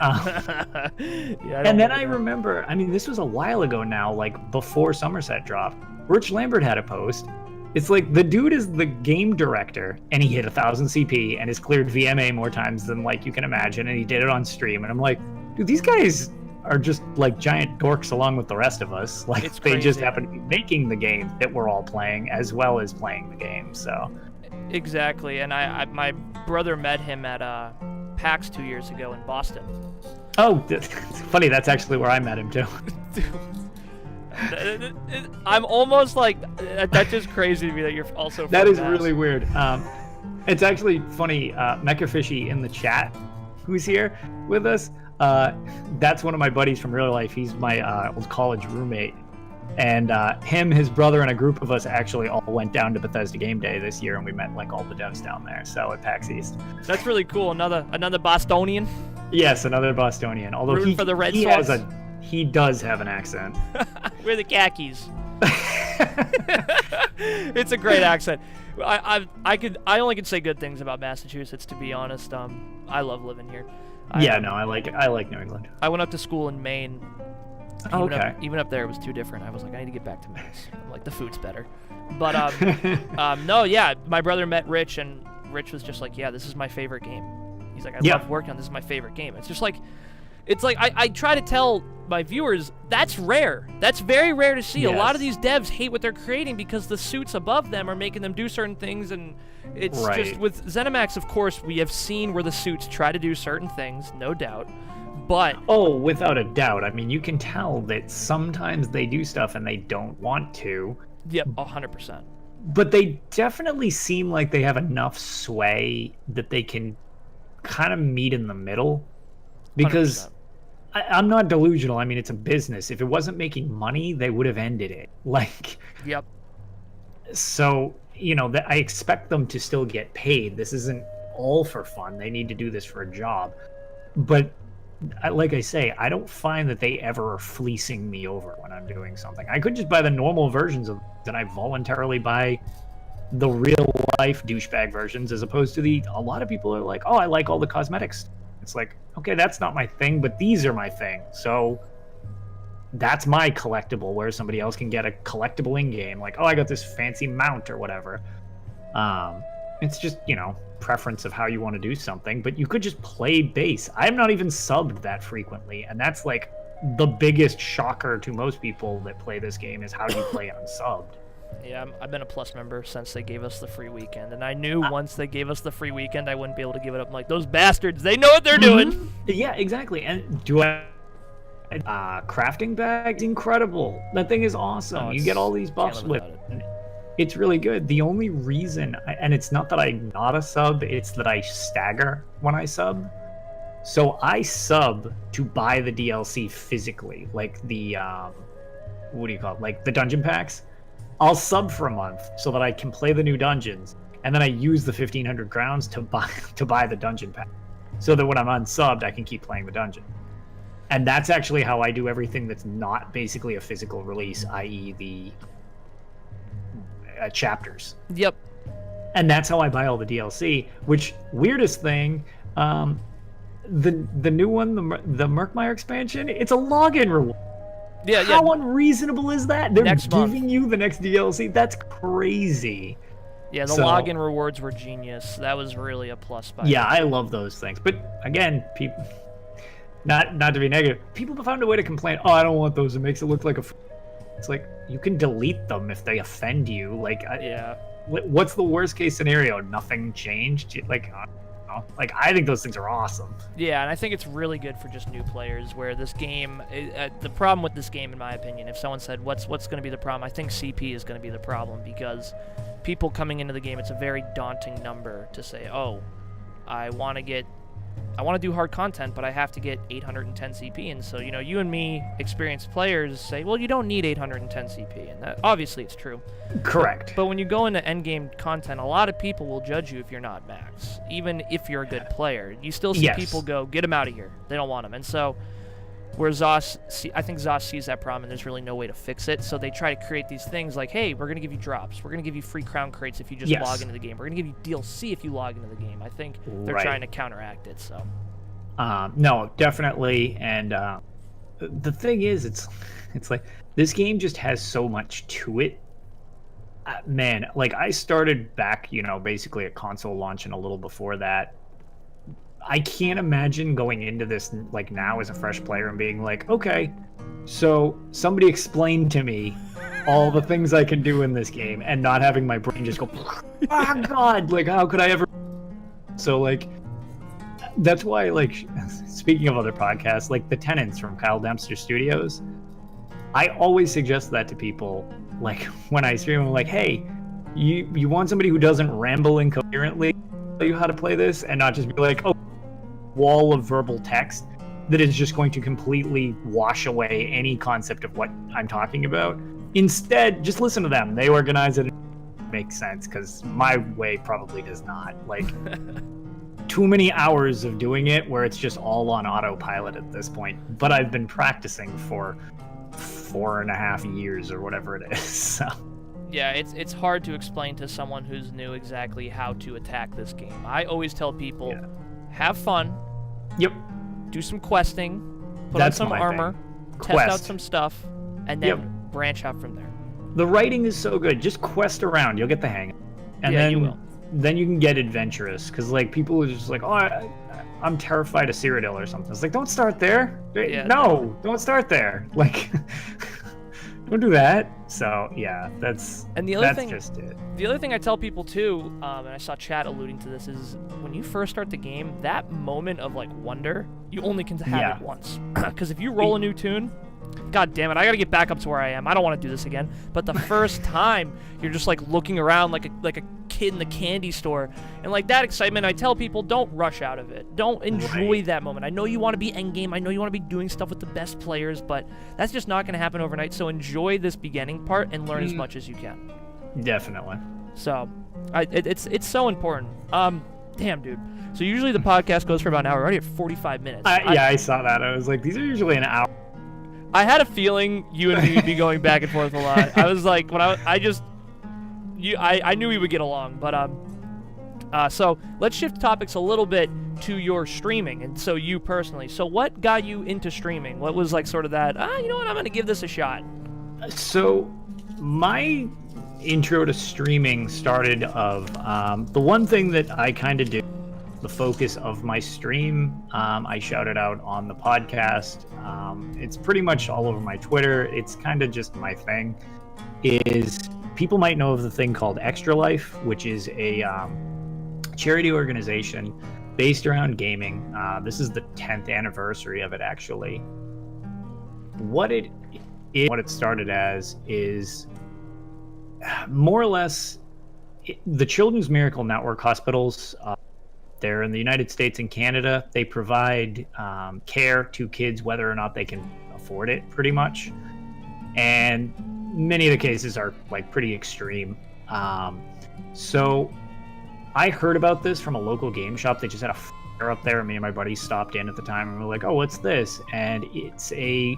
and then I remember, I mean, this was a while ago now, like before Somerset dropped. Rich Lambert had a post. It's like the dude is the game director, and he hit 1,000 CP and has cleared VMA more times than like you can imagine, and he did it on stream. And I'm like, dude, these guys are just like giant dorks along with the rest of us. Like it's they crazy. Just happen to be making the game that we're all playing as well as playing the game. So exactly. And I my brother met him at PAX 2 years ago in Boston. Oh, it's funny. That's actually where I met him too. I'm almost like, that's just crazy to me that you're also from That is Mass. really weird. It's actually funny. Mecha Fishy in the chat, who's here with us. That's one of my buddies from real life. He's my old college roommate. And him, his brother, and a group of us actually all went down to Bethesda Game Day this year, and we met like all the devs down there. So at PAX East. That's really cool. Another Bostonian. Yes, another Bostonian. Although Rooting for the Red Sox. He does have an accent. We're the khakis. It's a great accent. I only can say good things about Massachusetts, to be honest. I love living here. I like New England. I went up to school in Maine. Oh, okay. Even up there, it was too different. I was like, I need to get back to Mass. I'm like, the food's better. But no, yeah, my brother met Rich, and Rich was just like, yeah, this is my favorite game. He's like, I love working on this. Is my favorite game. It's just like, I try to tell my viewers that's rare. That's very rare to see. Yes. A lot of these devs hate what they're creating because the suits above them are making them do certain things, and it's just with ZeniMax. Of course, we have seen where the suits try to do certain things, no doubt. But without a doubt. I mean, you can tell that sometimes they do stuff and they don't want to. Yep, 100%. But they definitely seem like they have enough sway that they can kind of meet in the middle. Because I'm not delusional. I mean, it's a business. If it wasn't making money, they would have ended it. Like, yep. So, I expect them to still get paid. This isn't all for fun. They need to do this for a job. But like I say, I don't find that they ever are fleecing me over when I'm doing something. I could just buy the normal versions of that. I voluntarily buy the real life douchebag versions, as opposed to a lot of people are like, oh, I like all the cosmetics. It's like, okay, that's not my thing, but these are my thing. So that's my collectible, where somebody else can get a collectible in-game. Like, oh, I got this fancy mount or whatever. It's just, preference of how you want to do something, but you could just play base. I'm not even subbed that frequently, and that's like the biggest shocker to most people that play this game, is how do you play unsubbed? Yeah, I've been a Plus member since they gave us the free weekend, and I knew once they gave us the free weekend, I wouldn't be able to give it up. I'm like, those bastards, they know what they're doing. Yeah, exactly. And crafting bag, incredible. That thing is awesome. You get all these buffs with it. It's really good. The only reason, and it's not that I'm not a sub, it's that I stagger when I sub. So I sub to buy the DLC physically, like the, what do you call it? Like the dungeon packs. I'll sub for a month so that I can play the new dungeons, and then I use the 1,500 crowns to buy the dungeon pack, so that when I'm unsubbed, I can keep playing the dungeon. And that's actually how I do everything that's not basically a physical release, i.e. the chapters. Yep. And that's how I buy all the DLC, which, weirdest thing, the new one, the Murkmire expansion, it's a login reward. Yeah, how unreasonable is that? They're next giving month. you the next DLC. That's crazy. Yeah, the login rewards were genius. That was really a plus by Yeah, I love those things. But again, people, not to be negative, people found a way to complain. Oh, I don't want those. It makes it look like a. It's like, you can delete them if they offend you. Like, yeah. What's the worst case scenario? Nothing changed. Like, I think those things are awesome. Yeah, and I think it's really good for just new players, where this game, the problem with this game, in my opinion, if someone said, what's going to be the problem, I think CP is going to be the problem, because people coming into the game, it's a very daunting number to say, oh, I want to do hard content, but I have to get 810 CP. And so, you and me, experienced players, say, well, you don't need 810 CP. And that, obviously, it's true. Correct. But when you go into endgame content, a lot of people will judge you if you're not max. Even if you're a good player. You still see people go, get him out of here. They don't want him. And so, where I think Zos sees that problem, and there's really no way to fix it. So they try to create these things like, hey, we're going to give you drops. We're going to give you free crown crates if you just log into the game. We're going to give you DLC if you log into the game. I think they're trying to counteract it. So, no, definitely. And the thing is, it's like, this game just has so much to it. Man, like, I started back, basically at console launch and a little before that. I can't imagine going into this, like, now as a fresh player and being like, okay, so somebody explained to me all the things I can do in this game, and not having my brain just go, oh god, like, how could I ever? So, like, that's why, like, speaking of other podcasts, like the Tenants from Kyle Dempster Studioz, I always suggest that to people, like, when I stream, I'm like, hey, you want somebody who doesn't ramble incoherently, tell you how to play this, and not just be like, oh, wall of verbal text. that is just going to completely wash away any concept of what I'm talking about. Instead, just listen to them. They organize it. It makes sense, because my way probably does not. Like, too many hours of doing it where it's just all on autopilot at this point. But I've been practicing for 4.5 years or whatever it is. So. Yeah, it's hard to explain to someone who's new exactly how to attack this game. I always tell people, have fun. Yep. Do some questing. Put on some armor. Test out some stuff. And then branch out from there. The writing is so good. Just quest around. You'll get the hang of it. And then, you will. Then you can get adventurous. Because, like, people are just like, oh, I'm terrified of Cyrodiil or something. It's like, don't start there. Yeah, no, don't start there. Like, don't do that. So, yeah, that's just it. The other thing I tell people, too, and I saw chat alluding to this, is when you first start the game, that moment of, like, wonder, you only can have it once. Because if you roll a new tune, God damn it, I gotta get back up to where I am. I don't want to do this again. But the first time, you're just, like, looking around like a kid in the candy store. And, like, that excitement, I tell people, don't rush out of it. Don't enjoy that moment. I know you want to be endgame. I know you want to be doing stuff with the best players, but that's just not going to happen overnight. So enjoy this beginning part and learn as much as you can. Definitely. So, it's so important. Damn, dude. So usually the podcast goes for about an hour. We're already at 45 minutes. I saw that. I was like, these are usually an hour. I had a feeling you and me would be going back and forth a lot. I was like, when I knew we would get along, but so let's shift topics a little bit to your streaming, and so you personally. So what got you into streaming? What was like sort of that? You know what? I'm gonna give this a shot. So my intro to streaming started of the one thing that I kind of do. The focus of my stream, I shouted out on the podcast. It's pretty much all over my Twitter. It's kind of just my thing. Is people might know of the thing called Extra Life, which is a charity organization based around gaming. This is the 10th anniversary of it, actually. What it started as is more or less the Children's Miracle Network hospitals. They're in the United States and Canada. They provide care to kids whether or not they can afford it, pretty much. And many of the cases are like pretty extreme. So I heard about this from a local game shop. They just had a fire up there, and me and my buddies stopped in at the time, and we were like, oh, what's this? And it's a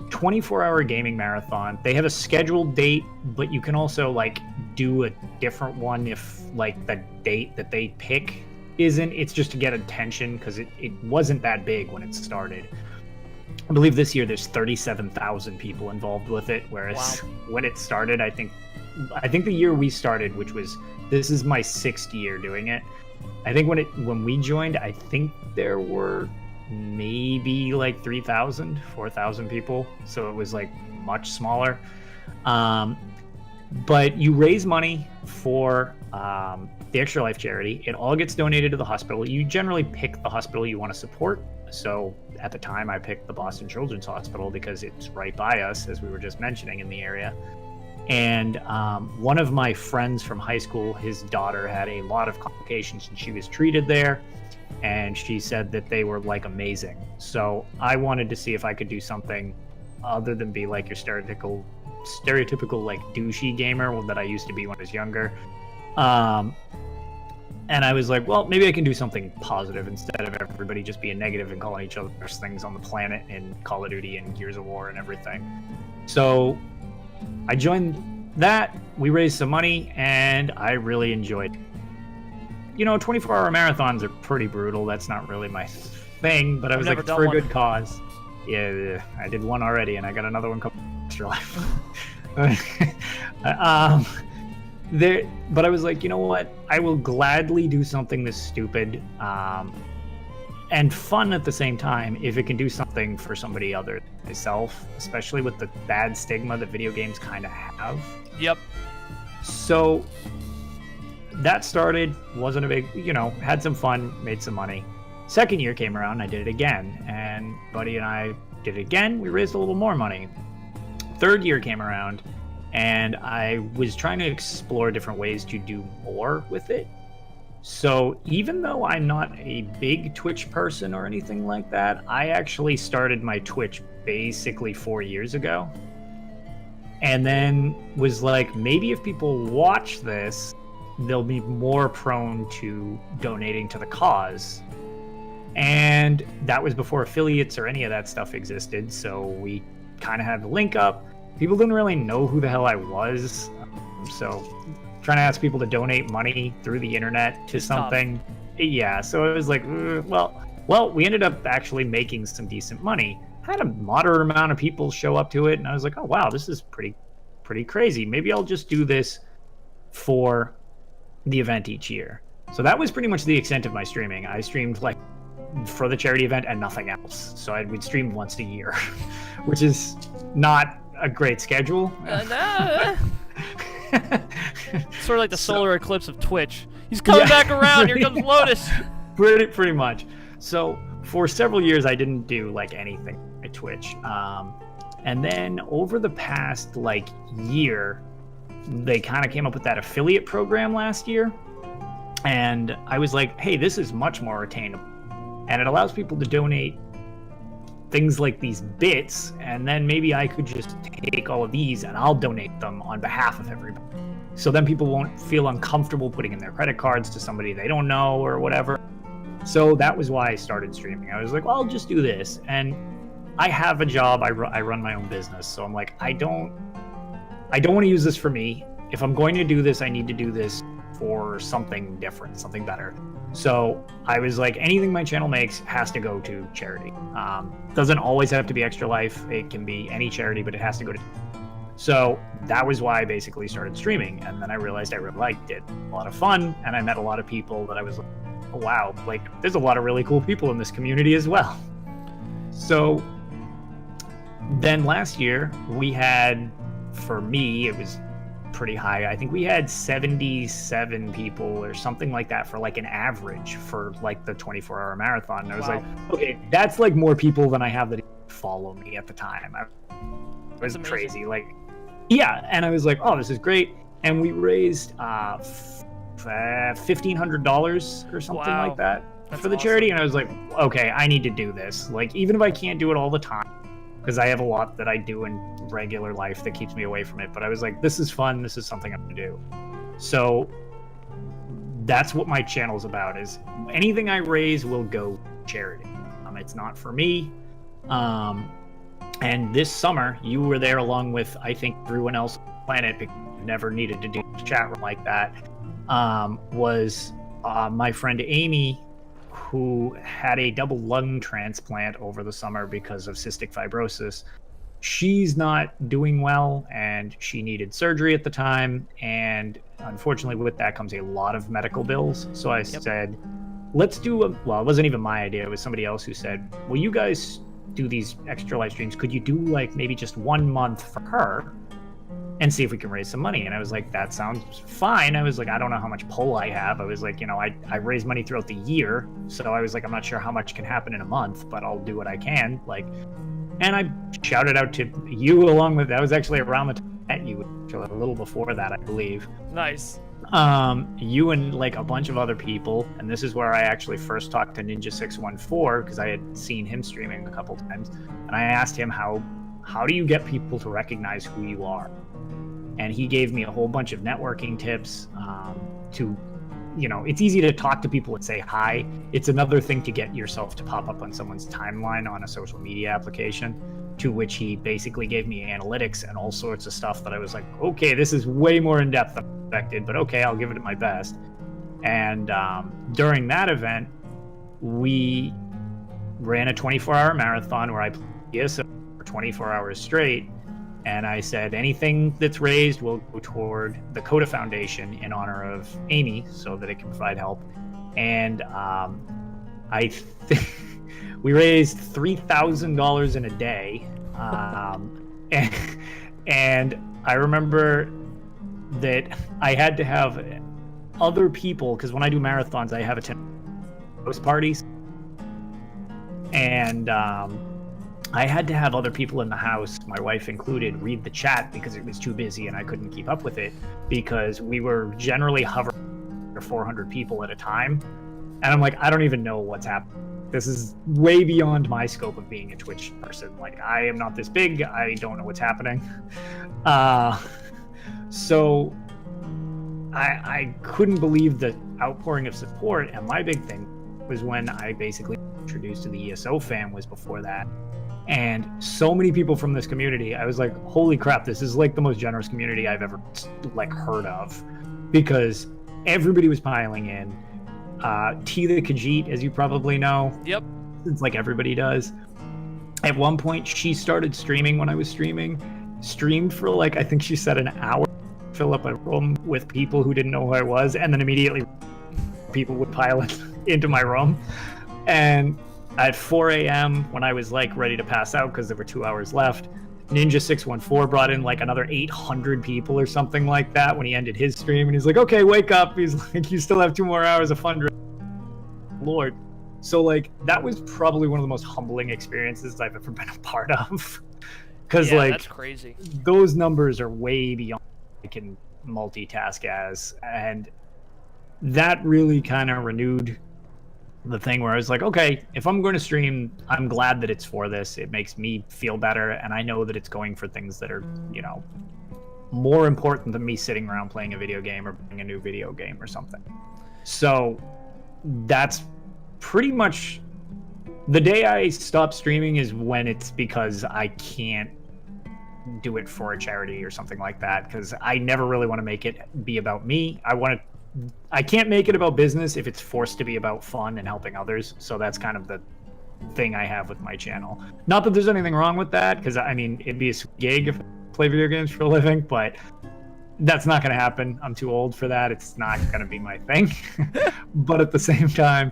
24-hour gaming marathon. They have a scheduled date, but you can also like do a different one if like the date that they pick isn't. It's just to get attention, because it wasn't that big when it started. I believe this year there's 37,000 people involved with it, whereas when it started, I think the year we started, this is my 6th year doing it. I think when we joined, I think there were maybe like 3,000, 4,000 people, so it was like much smaller. But you raise money for the Extra Life charity. It all gets donated to the hospital. You generally pick the hospital you want to support. So at the time, I picked the Boston Children's Hospital because it's right by us, as we were just mentioning, in the area. And one of my friends from high school, his daughter had a lot of complications, and she was treated there. And she said that they were like amazing. So I wanted to see if I could do something other than be like your stereotypical like douchey gamer that I used to be when I was younger. And I was like, well, maybe I can do something positive instead of everybody just being negative and calling each other worst things on the planet in Call of Duty and Gears of War and everything. So I joined that, we raised some money, and I really enjoyed it. 24-hour marathons are pretty brutal. That's not really my thing, but I was like, it's for a good cause. Yeah, I did one already, and I got another one coming. Extra Life. But I was like, you know what? I will gladly do something this stupid and fun at the same time if it can do something for somebody other than myself, especially with the bad stigma that video games kind of have. Yep. So that started, wasn't a big, had some fun, made some money. Second year came around, I did it again, and Buddy and I did it again. We raised a little more money. Third year came around, and I was trying to explore different ways to do more with it. So even though I'm not a big Twitch person or anything like that, I actually started my Twitch basically 4 years ago. And then was like, maybe if people watch this, they'll be more prone to donating to the cause. And that was before affiliates or any of that stuff existed. So we kind of had the link up. People didn't really know who the hell I was. So trying to ask people to donate money through the internet to something. Tough. Yeah, so it was like, well, we ended up actually making some decent money. Had a moderate amount of people show up to it, and I was like, oh wow, this is pretty crazy. Maybe I'll just do this for the event each year. So that was pretty much the extent of my streaming. I streamed like for the charity event and nothing else. So I would stream once a year, which is not a great schedule. Sort of like the solar eclipse of Twitch. He's coming back around. Here comes Lotus. Pretty much. So for several years, I didn't do like anything at Twitch. And then over the past like year, they kind of came up with that affiliate program last year. And I was like, hey, this is much more attainable. And it allows people to donate things like these bits, and then maybe I could just take all of these and I'll donate them on behalf of everybody. So then people won't feel uncomfortable putting in their credit cards to somebody they don't know or whatever. So that was why I started streaming. I was like, well, I'll just do this. And I have a job. I run my own business. So I'm like, I don't want to use this for me. If I'm going to do this, I need to do this for something different, something better. So I was like, anything my channel makes has to go to charity. Doesn't always have to be Extra Life. It can be any charity, but it has to go to. So that was why I basically started streaming. And then I realized I really liked it. A lot of fun. And I met a lot of people that I was like, oh, wow, like there's a lot of really cool people in this community as well. So then last year we had, for me, it was pretty high. I think we had 77 people or something like that for like an average for like the 24-hour marathon. And I was like, okay, that's like more people than I have that follow me at the time. It was crazy. Like, yeah. And I was like, oh, this is great. And we raised $1,500 or something like that for the charity. And I was like, okay, I need to do this. Like, even if I can't do it all the time, because I have a lot that I do in regular life that keeps me away from it. But I was like, this is fun. This is something I'm going to do. So that's what my channel's about, is anything I raise will go to charity. It's not for me. And this summer, you were there along with, I think, everyone else on the planet, because you never needed to do a chat room like that, was my friend Amy, who had a double lung transplant over the summer because of cystic fibrosis. She's not doing well, and she needed surgery at the time. And unfortunately, with that comes a lot of medical bills. So I said, let's do well, it wasn't even my idea. It was somebody else who said, well, you guys do these extra live streams. Could you do like maybe just 1 month for her and see if we can raise some money? And I was like, that sounds fine. I was like, I don't know how much pull I have. I was like, you know, I raise money throughout the year. So I was like, I'm not sure how much can happen in a month, but I'll do what I can. Like, and I shouted out to you along with, that was actually around the time I met you, a little before that, I believe. Nice. You and like a bunch of other people. And this is where I actually first talked to Ninja614, because I had seen him streaming a couple times. And I asked him, how do you get people to recognize who you are? And he gave me a whole bunch of networking tips to, you know, it's easy to talk to people and say hi. It's another thing to get yourself to pop up on someone's timeline on a social media application, to which he basically gave me analytics and all sorts of stuff that I was like, okay, this is way more in depth than I expected, but okay, I'll give it my best. And during that event, we ran a 24-hour marathon where I played ESO for 24 hours straight. And I said, anything that's raised will go toward the Coda Foundation in honor of Amy, so that it can provide help. And I think we raised $3,000 in a day. And I remember that I had to have other people, because when I do marathons, I have host parties. And I had to have other people in the house, my wife included, read the chat because it was too busy and I couldn't keep up with it, because we were generally hovering or 400 people at a time. And I'm like, I don't even know what's happening. This is way beyond my scope of being a Twitch person. Like, I am not this big. I don't know what's happening. So I couldn't believe the outpouring of support. And my big thing was when I basically introduced to the ESO fam was before that. And so many people from this community, I was like, holy crap, this is like the most generous community I've ever like heard of, because everybody was piling in. T the Khajiit, as you probably know. Yep. It's like everybody does. At one point, she started streaming when I was streaming. Streamed for like, I think she said an hour, fill up a room with people who didn't know who I was, and then immediately people would pile into my room. And at 4 a.m., when I was like ready to pass out because there were 2 hours left, Ninja614 brought in like another 800 people or something like that when he ended his stream. And he's like, okay, wake up. He's like, you still have 2 more hours of fun. Lord. So like, that was probably one of the most humbling experiences I've ever been a part of. Because like, that's crazy. Those numbers are way beyond what I can multitask as. And that really kind of renewed the thing where I was like, okay, if I'm going to stream, I'm glad that it's for this. It makes me feel better, and I know that it's going for things that are, you know, more important than me sitting around playing a video game or playing a new video game or something. So that's pretty much the day I stop streaming is when it's because I can't do it for a charity or something like that, because I never really want to make it be about me. I can't make it about business if it's forced to be about fun and helping others. So that's kind of the thing I have with my channel. Not that there's anything wrong with that, because I mean, it'd be a gig if I play video games for a living, but that's not going to happen. I'm too old for that. It's not going to be my thing. But at the same time,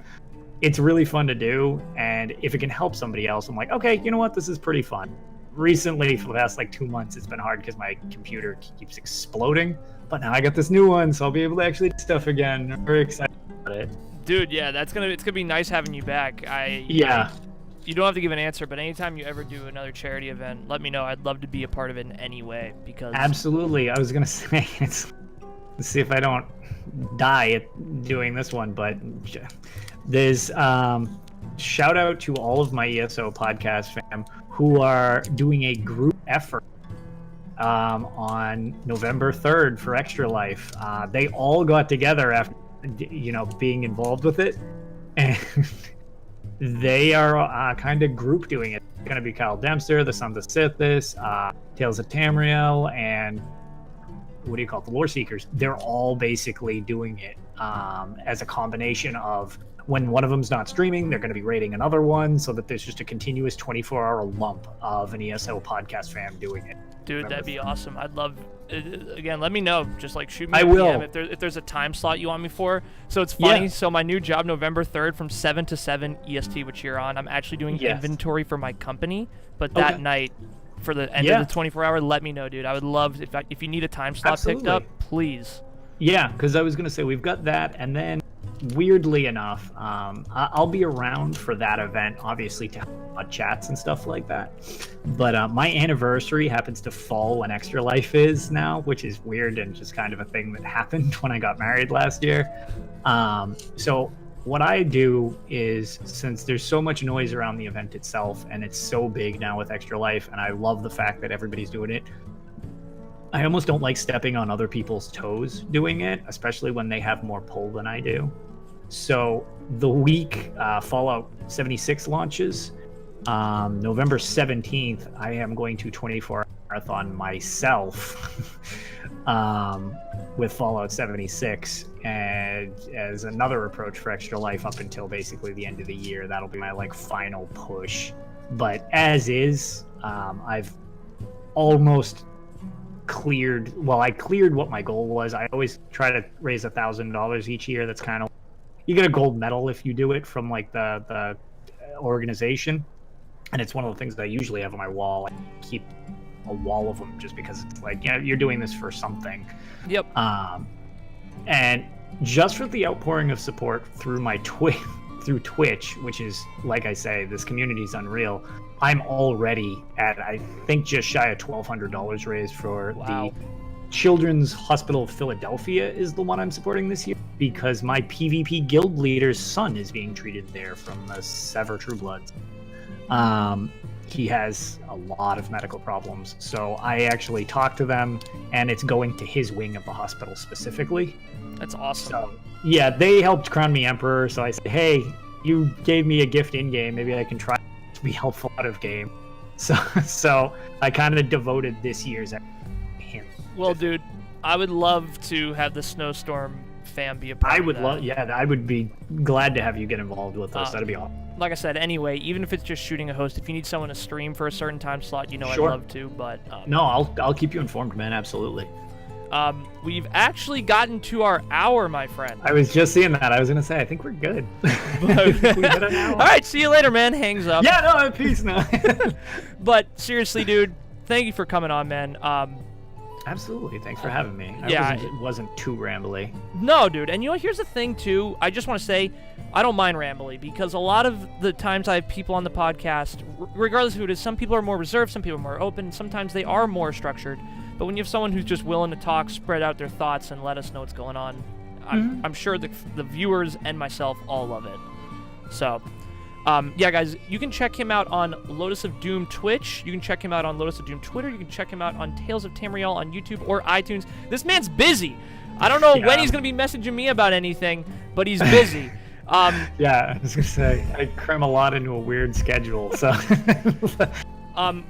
it's really fun to do. And if it can help somebody else, I'm like, okay, you know what? This is pretty fun. Recently, for the past like 2 months, it's been hard because my computer keeps exploding. But now I got this new one, so I'll be able to actually do stuff again. I'm very excited about it. Dude, yeah, it's gonna be nice having you back. You don't have to give an answer, but anytime you ever do another charity event, let me know. I'd love to be a part of it in any way, because absolutely. I was gonna say, let's see if I don't die at doing this one, but there's shout out to all of my ESO podcast fam who are doing a group effort on November 3rd for Extra Life. They all got together after, you know, being involved with it, and they are kind of group doing it. It's going to be Kyle Dempster, the Sons of Sithis, Tales of Tamriel, and what do you call it, the Lore Seekers. They're all basically doing it as a combination of when one of them's not streaming, they're going to be rating another one, so that there's just a continuous 24-hour lump of an ESO podcast fam doing it. Dude, that'd be awesome. I'd love, again, let me know. Just like shoot me I a will. DM if there's a time slot you want me for. So it's funny. Yeah. So my new job, November 3rd from 7 to 7 EST, which you're on, I'm actually doing inventory for my company. But that night, for the end of the 24-hour, let me know, dude. I would love, if you need a time slot picked up, please. Yeah, because I was going to say, we've got that, and then weirdly enough, I'll be around for that event, obviously, to have chats and stuff like that. But my anniversary happens to fall when Extra Life is now, which is weird and just kind of a thing that happened when I got married last year. So what I do is, since there's so much noise around the event itself, and it's so big now with Extra Life, and I love the fact that everybody's doing it, I almost don't like stepping on other people's toes doing it, especially when they have more pull than I do. So the week Fallout 76 launches, November 17th, I am going to 24-hour marathon myself with Fallout 76, and as another approach for Extra Life up until basically the end of the year. That'll be my like final push. But as is, I've almost cleared, well, I cleared what my goal was. I always try to raise $1,000 each year. That's kind of, you get a gold medal if you do it from like the organization, and it's one of the things that I usually have on my wall. I keep a wall of them just because it's like, yeah, you're doing this for something. Yep. And just for the outpouring of support through my through Twitch, which is, like I say, this community is unreal. I'm already at, I think, just shy of $1,200 raised for the Children's Hospital of Philadelphia is the one I'm supporting this year because my PvP guild leader's son is being treated there from the Sever True Bloods. He has a lot of medical problems, so I actually talked to them, and it's going to his wing of the hospital specifically. That's awesome. So, yeah, they helped crown me emperor, so I said, hey, you gave me a gift in-game, maybe I can try to be helpful out of game. So I kind of devoted this year's to him. Well, dude, I would love to have the Snowstorm fam be a part of that. I would be glad to have you get involved with us. That'd be awesome. Like I said, anyway, even if it's just shooting a host, if you need someone to stream for a certain time slot, you know, Sure. I'd love to, but... No, I'll keep you informed, man, absolutely. We've actually gotten to our hour, my friend. I was just seeing that. I was going to say, I think we're good. We hit an hour. All right, see you later, man. Hangs up. Yeah, no, peace now. But seriously, dude, thank you for coming on, man. Absolutely. Thanks for having me. It wasn't too rambly. No, dude. And you know, here's the thing, too. I just want to say, I don't mind rambly because a lot of the times I have people on the podcast, regardless of who it is, some people are more reserved, some people are more open, sometimes they are more structured. But when you have someone who's just willing to talk, spread out their thoughts, and let us know what's going on, I'm sure the viewers and myself all love it. So, yeah, guys, you can check him out on Lotus of Doom Twitch. You can check him out on Lotus of Doom Twitter. You can check him out on Tales of Tamriel on YouTube or iTunes. This man's busy. I don't know when he's going to be messaging me about anything, but he's busy. Yeah, I was going to say, I cram a lot into a weird schedule, so...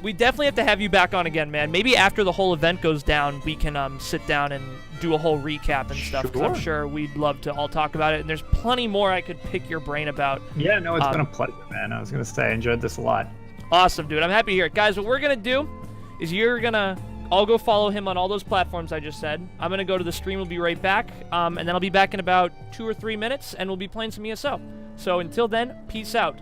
We definitely have to have you back on again, man. Maybe after the whole event goes down, we can sit down and do a whole recap and stuff. 'Cause I'm sure we'd love to all talk about it, and there's plenty more I could pick your brain about. Yeah, no, it's been a pleasure, man. I was going to say, I enjoyed this a lot. Awesome, dude. I'm happy to hear it. Guys, what we're going to do is you're going to all go follow him on all those platforms I just said. I'm going to go to the stream. We'll be right back, and then I'll be back in about 2 or 3 minutes, and we'll be playing some ESO. So until then, peace out.